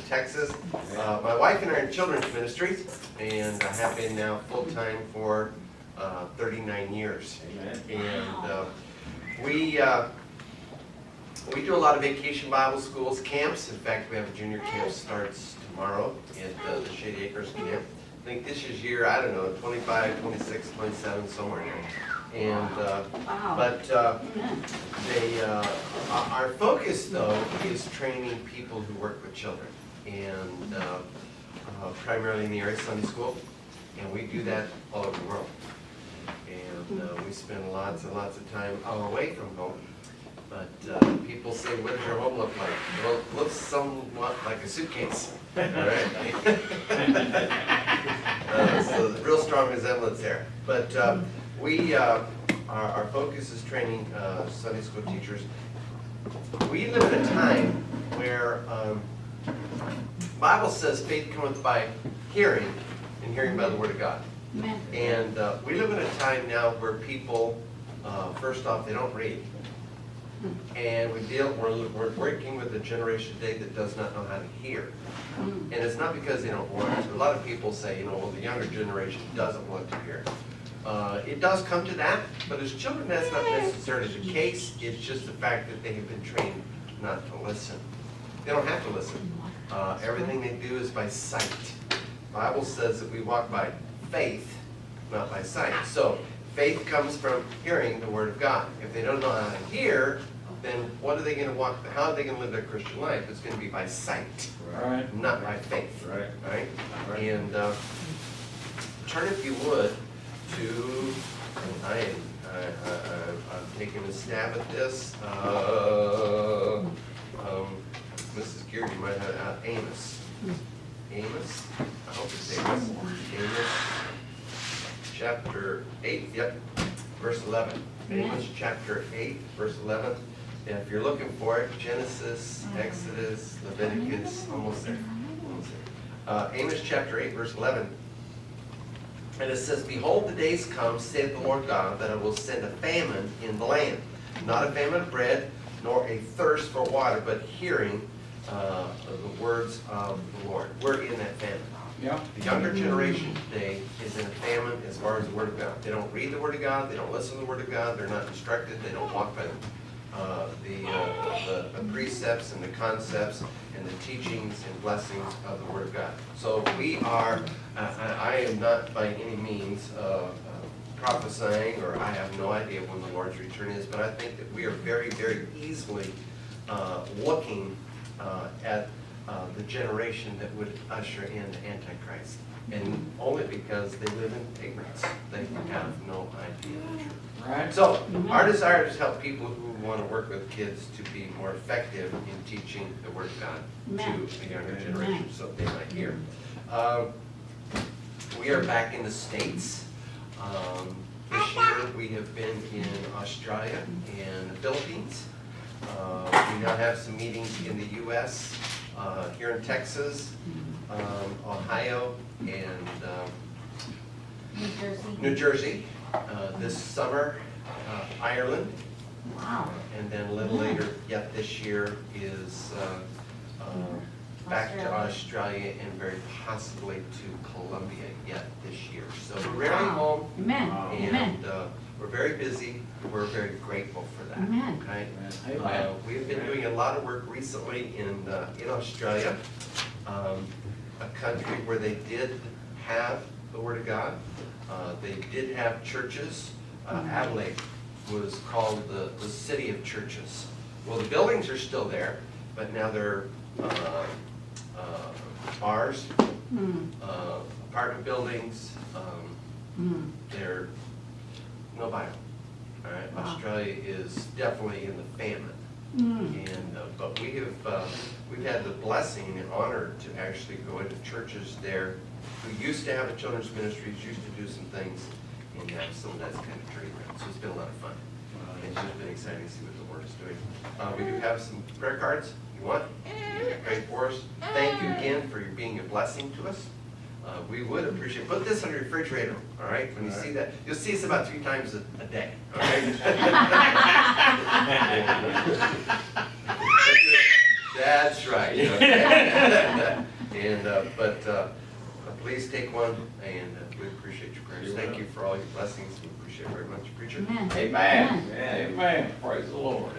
Texas. My wife and I are in children's ministry, and I have been now full-time for 39 years. And we do a lot of vacation Bible schools, camps. In fact, we have a junior camp starts tomorrow at the Shady Acres camp. I think this is year, I don't know, 25, 26, 27, somewhere in there. And our focus though is training people who work with children, and primarily in the area of Sunday school, and we do that all over the world. And we spend lots and lots of time away from home. But people say, what does your home look like? Well, it looks somewhat like a suitcase. All right. So the real strong resemblance there. But our focus is training Sunday school teachers. We live in a time where the Bible says faith cometh by hearing, and hearing by the Word of God. Amen. And we live in a time now where people, first off, they don't read. And we're working with a generation today that does not know how to hear. And it's not because they don't want to. A lot of people say, well, the younger generation doesn't want to hear. It does come to that, but as children, that's not necessarily the case. It's just the fact that they have been trained not to listen. They don't have to listen. Everything they do is by sight. The Bible says that we walk by faith, not by sight. So faith comes from hearing the Word of God. If they don't know how to hear, then what are they going to walk? How are they going to live their Christian life? It's going to be by sight, right, not by faith. Right. Right? And turn, if you would, to, I'm taking a stab at this. Mrs. Geer, you might have Amos. Amos? I hope it's Amos. Amos. Chapter 8, yep, verse 11. Amos chapter 8, verse 11. And if you're looking for it, Genesis, Exodus, Leviticus, almost there. Amos chapter 8, verse 11. And it says, Behold, the days come, saith the Lord God, that I will send a famine in the land. Not a famine of bread, nor a thirst for water, but hearing the words of the Lord. We're in that famine. Yeah. The younger generation today is in a famine as far as the Word of God. They don't read the Word of God. They don't listen to the Word of God. They're not instructed. They don't walk by the precepts and the concepts and the teachings and blessings of the Word of God. So we are, I am not by any means prophesying, or I have no idea when the Lord's return is, but I think that we are very, very easily looking at the generation that would usher in the Antichrist. And only because they live in ignorance. They have no idea the truth. Right. So, our desire is to help people who want to work with kids to be more effective in teaching the Word of God to the younger generation so they might hear. We are back in the States. This year we have been in Australia and the Philippines. We now have some meetings in the U.S., here in Texas, Ohio, and New Jersey. This summer, Ireland. Wow. And then a little later yet this year is back to Australia and very possibly to Colombia yet this year. So we're rarely home. Amen. And we're very busy. We're very grateful for that. Amen. Okay. We've been doing a lot of work recently in Australia, a country where they did have the Word of God. They did have churches. Adelaide was called the city of churches. Well, the buildings are still there, but now they're bars, apartment buildings. They're no Bible. All right, wow. Australia is definitely in the famine, and but we've had the blessing and honor to actually go into churches there who used to have a children's ministries, used to do some things, and have some of that's kind of turned around. So it's been a lot of fun. And it's just been exciting to see what the Lord is doing. We do have some prayer cards. You want? You can pray for us. Thank you again for being a blessing to us. We would appreciate it. Put this on your refrigerator, all right? When you see that, you'll see us about 3 times a day, all right? That's right. Okay. And, please take one, and we appreciate your prayers. Thank you for all your blessings. We appreciate it very much, preacher. Amen. Amen. Amen. Praise the Lord.